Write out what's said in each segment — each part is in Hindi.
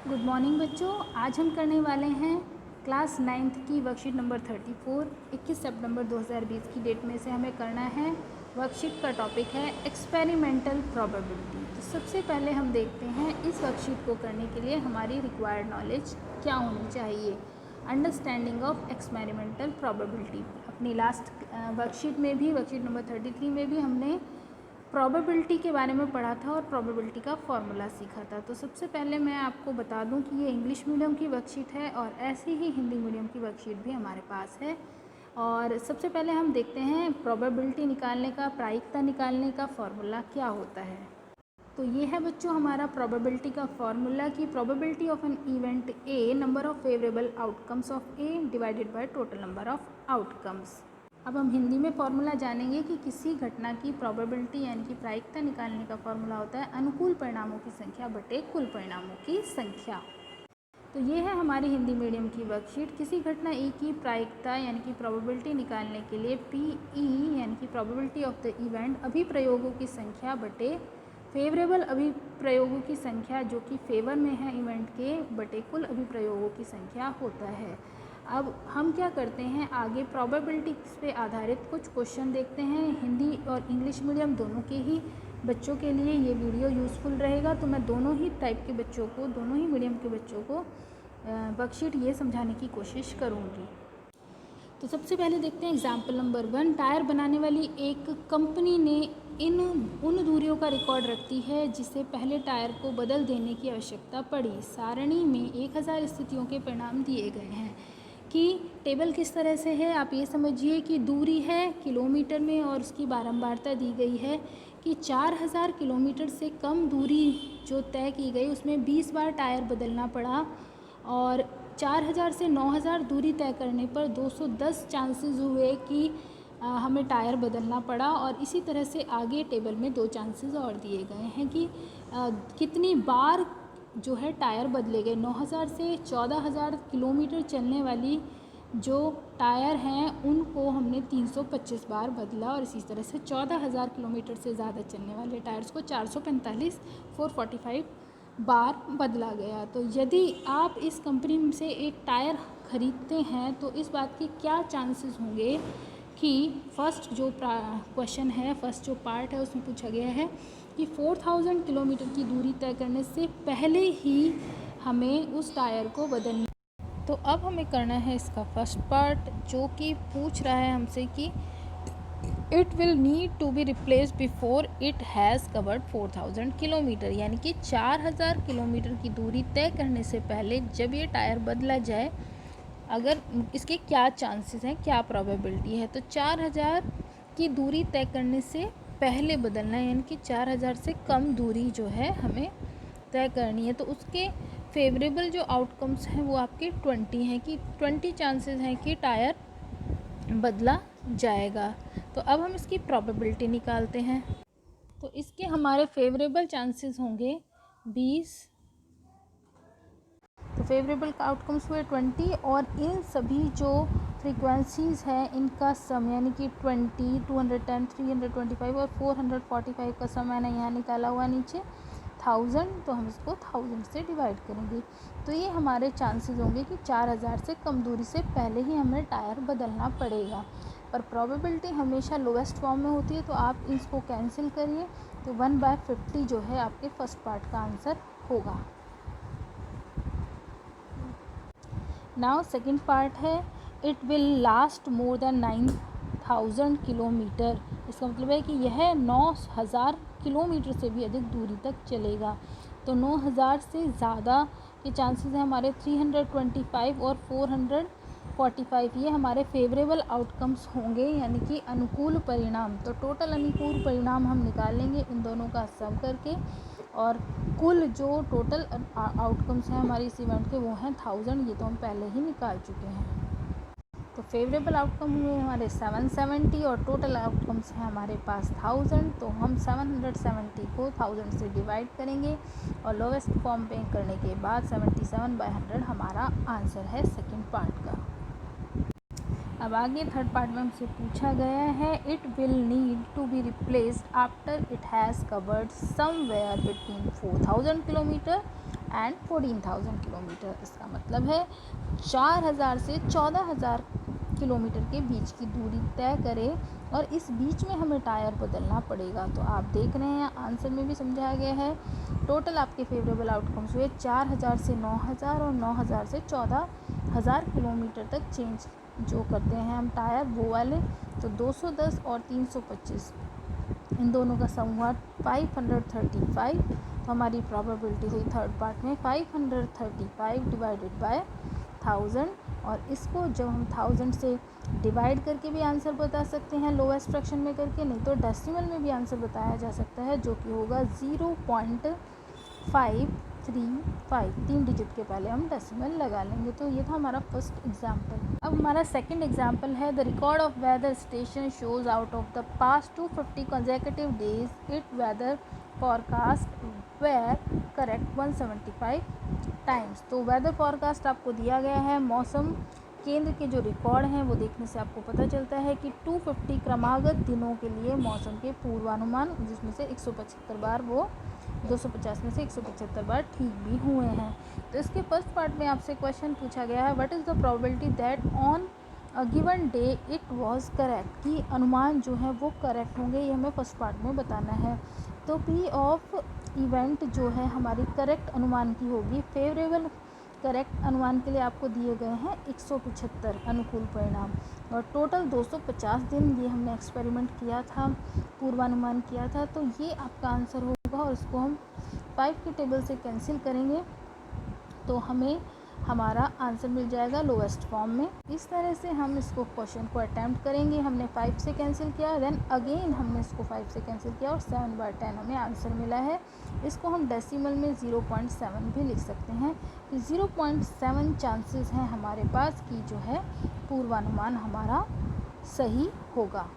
गुड मॉर्निंग बच्चों। आज हम करने वाले हैं क्लास 9th की वर्कशीट नंबर 34। 21 सितंबर 2020 की डेट में से हमें करना है। वर्कशीट का टॉपिक है एक्सपेरिमेंटल प्रोबेबिलिटी। तो सबसे पहले हम देखते हैं इस वर्कशीट को करने के लिए हमारी रिक्वायर्ड नॉलेज क्या होनी चाहिए। Understanding of experimental probability. अपनी लास्ट वर्कशीट में भी, वर्कशीट नंबर 33 में भी हमने प्रोबेबिलिटी के बारे में पढ़ा था और प्रोबेबिलिटी का फॉर्मूला सीखा था। तो सबसे पहले मैं आपको बता दूं कि ये इंग्लिश मीडियम की वर्कशीट है और ऐसे ही हिंदी मीडियम की वर्कशीट भी हमारे पास है। और सबसे पहले हम देखते हैं प्रोबेबिलिटी निकालने का, प्रायिकता निकालने का फॉर्मूला क्या होता है। तो ये है बच्चों हमारा प्रोबेबिलिटी का फॉर्मूला कि probability of an event A, number of favourable outcomes of A divided by total number of outcomes. अब हम हिंदी में फॉर्मूला जानेंगे कि किसी घटना की प्रोबेबिलिटी यानी कि प्रायिकता निकालने का फॉर्मूला होता है अनुकूल परिणामों की संख्या बटे कुल परिणामों की संख्या। तो ये है हमारी हिंदी मीडियम की वर्कशीट। किसी घटना ए की प्रायिकता यानी कि प्रोबेबिलिटी निकालने के लिए PE यानी कि प्रोबेबिलिटी ऑफ द इवेंट अभिप्रयोगों की संख्या बटे फेवरेबल अभिप्रयोगों की संख्या जो कि फेवर में है इवेंट के बटे कुल अभिप्रयोगों की संख्या होता है। अब हम क्या करते हैं, आगे प्रोबेबिलिटी पे आधारित कुछ क्वेश्चन देखते हैं। हिंदी और इंग्लिश मीडियम दोनों के ही बच्चों के लिए ये वीडियो यूज़फुल रहेगा। तो मैं दोनों ही टाइप के बच्चों को, दोनों ही मीडियम के बच्चों को वर्कशीट ये समझाने की कोशिश करूँगी। तो सबसे पहले देखते हैं एग्जाम्पल नंबर 1। टायर बनाने वाली एक कंपनी ने उन दूरियों का रिकॉर्ड रखती है जिसे पहले टायर को बदल देने की आवश्यकता पड़ी। सारणी में 1000 स्थितियों के परिणाम दिए गए हैं। कि टेबल किस तरह से है, आप ये समझिए कि दूरी है किलोमीटर में और उसकी बारंबारता दी गई है कि 4000 किलोमीटर से कम दूरी जो तय की गई उसमें 20 बार टायर बदलना पड़ा और 4000 से 9000 दूरी तय करने पर 210 चांसेस हुए कि हमें टायर बदलना पड़ा। और इसी तरह से आगे टेबल में 2 चांसेस और दिए गए हैं कि कितनी बार जो है टायर बदले गए। 9000 से 14000 किलोमीटर चलने वाली जो टायर हैं उनको हमने 325 बार बदला और इसी तरह से 14000 किलोमीटर से ज़्यादा चलने वाले टायर्स को 445 बार बदला गया। तो यदि आप इस कंपनी से एक टायर ख़रीदते हैं तो इस बात के क्या चांसेस होंगे कि फर्स्ट जो क्वेश्चन है, फर्स्ट जो पार्ट है उसमें पूछा गया है कि 4000 किलोमीटर की दूरी तय करने से पहले ही हमें उस टायर को बदलना। तो अब हमें करना है इसका फर्स्ट पार्ट जो कि पूछ रहा है हमसे कि it will need to be replace before it has covered 4000 kilometre, यानी कि 4000 किलोमीटर की दूरी तय करने से पहले जब ये टायर बदला जाए अगर इसके क्या चांसेस हैं, क्या प्रोबेबिलिटी है। तो 4000 की दूरी तय करने से पहले बदलना है, यानी कि 4000 से कम दूरी जो है हमें तय करनी है। तो उसके फेवरेबल जो आउटकम्स हैं वो आपके 20 हैं कि 20 चांसेस हैं कि टायर बदला जाएगा। तो अब हम इसकी प्रोबेबिलिटी निकालते हैं। तो इसके हमारे फेवरेबल चांसेस होंगे 20। तो फेवरेबल आउटकम्स हुए 20 और इन सभी जो फ्रीक्वेंसीज़ हैं इनका सम यानी कि 20, 210, 325 और 445 का सम मैंने यहाँ निकाला हुआ नीचे 1000। तो हम इसको 1000 से डिवाइड करेंगे। तो ये हमारे चांसेस होंगे कि 4000 से कम दूरी से पहले ही हमें टायर बदलना पड़ेगा। पर प्रोबेबिलिटी हमेशा लोवेस्ट फॉर्म में होती है तो आप इसको कैंसिल करिए। तो 1/50 जो है आपके फर्स्ट पार्ट का आंसर होगा। नाउ सेकेंड पार्ट है it will last more than 9000 kilometre. इसका मतलब है कि यह 9000 किलोमीटर से भी अधिक दूरी तक चलेगा। तो 9000 से ज़्यादा के चांसेस हैं हमारे 325 और 445, ये हमारे फेवरेबल आउटकम्स होंगे यानी कि अनुकूल परिणाम। तो टोटल अनुकूल परिणाम हम निकालेंगे इन दोनों का सम करके और कुल जो टोटल आउटकम्स हैं हमारे इस इवेंट के वो हैं 1000। ये तो हम पहले ही निकाल चुके हैं। तो फेवरेबल आउटकम हुए हमारे 770 और टोटल आउटकम्स हैं हमारे पास 1000। तो हम 770 को 1000 से डिवाइड करेंगे और लोवेस्ट फॉर्म पे करने के बाद 77/100 हमारा आंसर है सेकंड पार्ट का। अब आगे थर्ड पार्ट में हमसे पूछा गया है it will need to be replaced after it has covered somewhere between 4000 kilometre and 14,000 kilometre. इसका मतलब है 4,000 से 14,000 किलोमीटर के बीच की दूरी तय करें और इस बीच में हमें टायर बदलना पड़ेगा। तो आप देख रहे हैं आंसर में भी समझाया गया है। टोटल आपके फेवरेबल आउटकम्स हुए 4,000 से 9,000 और 9,000 से 14,000 किलोमीटर तक चेंज जो करते हैं हम टायर वो वाले। तो 210 और 325 इन दोनों का सम हुआ 535। तो हमारी प्रोबेबिलिटी हुई थर्ड पार्ट में 535 डिवाइडेड बाय 1000। और इसको जब हम 1000 से डिवाइड करके भी आंसर बता सकते हैं लोएस्ट फ्रैक्शन में करके, नहीं तो डेसिमल में भी आंसर बताया जा सकता है, जो कि होगा 0.535। 3 डिजिट के पहले हम डेसिमल लगा लेंगे। तो ये था हमारा फर्स्ट एग्जाम्पल। अब हमारा सेकंड एग्जाम्पल है the record of weather station shows out of the past 250 consecutive days it weather forecast were correct 175 times. तो वेदर फॉरकास्ट आपको दिया गया है। मौसम केंद्र के जो रिकॉर्ड हैं वो देखने से आपको पता चलता है कि 250 क्रमागत दिनों के लिए मौसम के पूर्वानुमान, जिसमें से 175 बार वो 250 में से 175 बार ठीक भी हुए हैं। तो इसके फर्स्ट पार्ट में आपसे क्वेश्चन पूछा गया है what is the probability that on a given day it was correct, कि अनुमान जो है वो करेक्ट होंगे, ये हमें फर्स्ट पार्ट में बताना है। तो पी ऑफ इवेंट जो है हमारी करेक्ट अनुमान की होगी। फेवरेबल करेक्ट अनुमान के लिए आपको दिए गए हैं 175 अनुकूल परिणाम और टोटल 250 दिन ये हमने एक्सपेरिमेंट किया था, पूर्वानुमान किया था। तो ये आपका आंसर होगा और इसको हम 5 की टेबल से कैंसिल करेंगे तो हमें हमारा आंसर मिल जाएगा लोएस्ट फॉर्म में। इस तरह से हम इसको क्वेश्चन को अटैम्प्ट करेंगे। हमने 5 से कैंसिल किया, देन अगेन हमने इसको 5 से कैंसिल किया और 7/10 हमें आंसर मिला है। इसको हम डेसिमल में 0.7 भी लिख सकते हैं कि 0.7 चांसेस हैं हमारे पास कि जो है पूर्वानुमान हमारा सही होगा।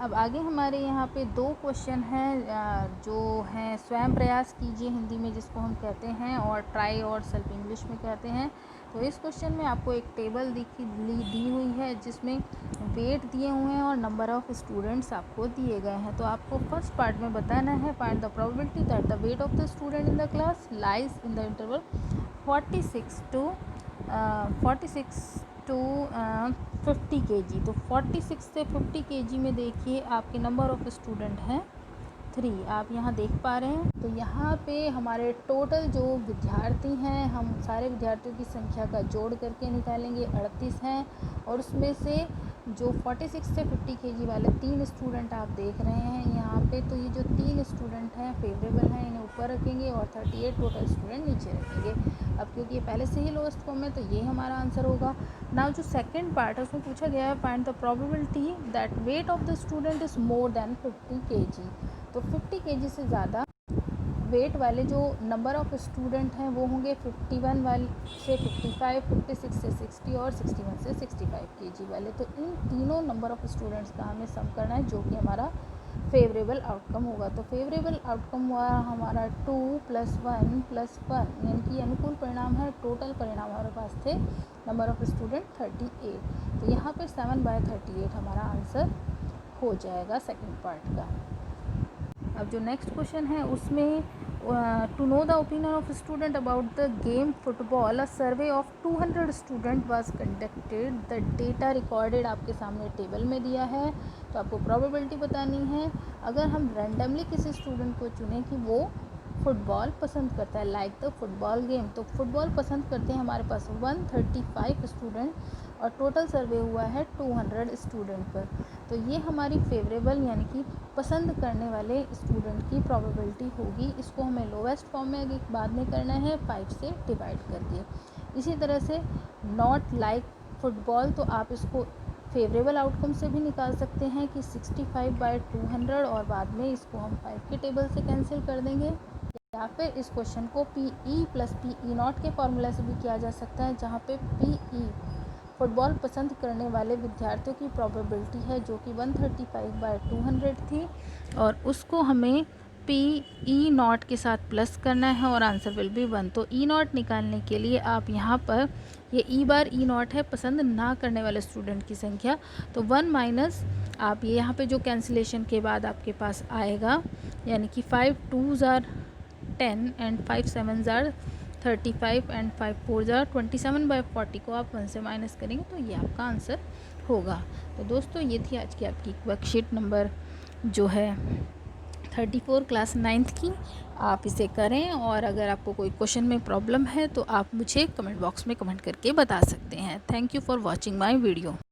अब आगे हमारे यहाँ पे 2 क्वेश्चन हैं जो हैं स्वयं प्रयास कीजिए हिंदी में जिसको हम कहते हैं, और ट्राई और सेल्फ इंग्लिश में कहते हैं। तो इस क्वेश्चन में आपको एक टेबल दी हुई है जिसमें वेट दिए हुए हैं और नंबर ऑफ़ स्टूडेंट्स आपको दिए गए हैं। तो आपको फर्स्ट पार्ट में बताना है find the probability that the weight of the student in the class lies in the interval 46 to 50 kg। तो 46 से 50 kg में देखिए आपके नंबर ऑफ़ स्टूडेंट हैं 3, आप यहाँ देख पा रहे हैं। तो यहाँ पे हमारे टोटल जो विद्यार्थी हैं हम सारे विद्यार्थियों की संख्या का जोड़ करके निकालेंगे, 38 हैं। और उसमें से जो 46 से 50 kg वाले 3 स्टूडेंट आप देख रहे हैं यहाँ पे, तो ये जो 3 स्टूडेंट हैं फेवरेबल हैं, इन्हें ऊपर रखेंगे और 38 टोटल स्टूडेंट नीचे रखेंगे। अब क्योंकि ये पहले से ही लोएस्ट फॉर्म है तो ये हमारा आंसर होगा। नाउ जो सेकंड पार्ट है उसमें पूछा गया है find the probability that weight of the student is more than 50 kg। तो 50 kg से ज़्यादा वेट वाले जो नंबर ऑफ़ स्टूडेंट हैं वो होंगे 51 वाले से 55, 56 से 60 और 61 से 65 kg वाले। तो इन तीनों नंबर ऑफ़ स्टूडेंट्स का हमें सम करना है जो कि हमारा फेवरेबल आउटकम होगा। तो फेवरेबल आउटकम हुआ हमारा 2 + 1 + 1 यानी कि अनुकूल परिणाम है। टोटल परिणाम हमारे पास थे नंबर ऑफ़ स्टूडेंट 38। तो यहाँ पे 7/38 हमारा आंसर हो जाएगा सेकंड पार्ट का। अब जो नेक्स्ट क्वेश्चन है उसमें to know the opinion of student about the game football a survey of 200 student was conducted the data recorded आपके सामने टेबल में दिया है। तो आपको प्रोबेबिलिटी बतानी है। अगर हम रैंडमली किसी स्टूडेंट को चुनें कि वो फुटबॉल पसंद करता है लाइक द फुटबॉल गेम, तो फुटबॉल पसंद करते हैं हमारे पास 135 स्टूडेंट और टोटल सर्वे हुआ है 200 स्टूडेंट पर। तो ये हमारी फेवरेबल यानी कि पसंद करने वाले स्टूडेंट की प्रोबेबिलिटी होगी। इसको हमें लोवेस्ट फॉर्म में बाद में करना है 5 से डिवाइड करके। इसी तरह से नॉट लाइक फुटबॉल, तो आप इसको फेवरेबल आउटकम से भी निकाल सकते हैं कि 65/200 और बाद में इसको हम 5 की टेबल से कैंसिल कर देंगे। या फिर इस क्वेश्चन को PE प्लस PE नॉट के फॉर्मूला से भी किया जा सकता है, जहाँ पे PE फुटबॉल पसंद करने वाले विद्यार्थियों की प्रोबेबिलिटी है जो कि 135/200 थी, और उसको हमें PE नॉट के साथ प्लस करना है और आंसर विल बी 1। तो E नॉट निकालने के लिए आप यहाँ पर ये E नॉट है पसंद ना करने वाले स्टूडेंट की संख्या, तो 1 माइनस आप ये यहाँ पे जो कैंसिलेशन के बाद आपके पास आएगा, यानी कि 5 2s are 10 and 5 7s are 35 and 5 4s are 27/40 को आप 1 से माइनस करेंगे तो ये आपका आंसर होगा। तो दोस्तों ये थी आज की आपकी वर्कशीट नंबर जो है 34 क्लास 9th की। आप इसे करें, और अगर आपको कोई क्वेश्चन में प्रॉब्लम है तो आप मुझे कमेंट बॉक्स में कमेंट करके बता सकते हैं। Thank you for watching my video.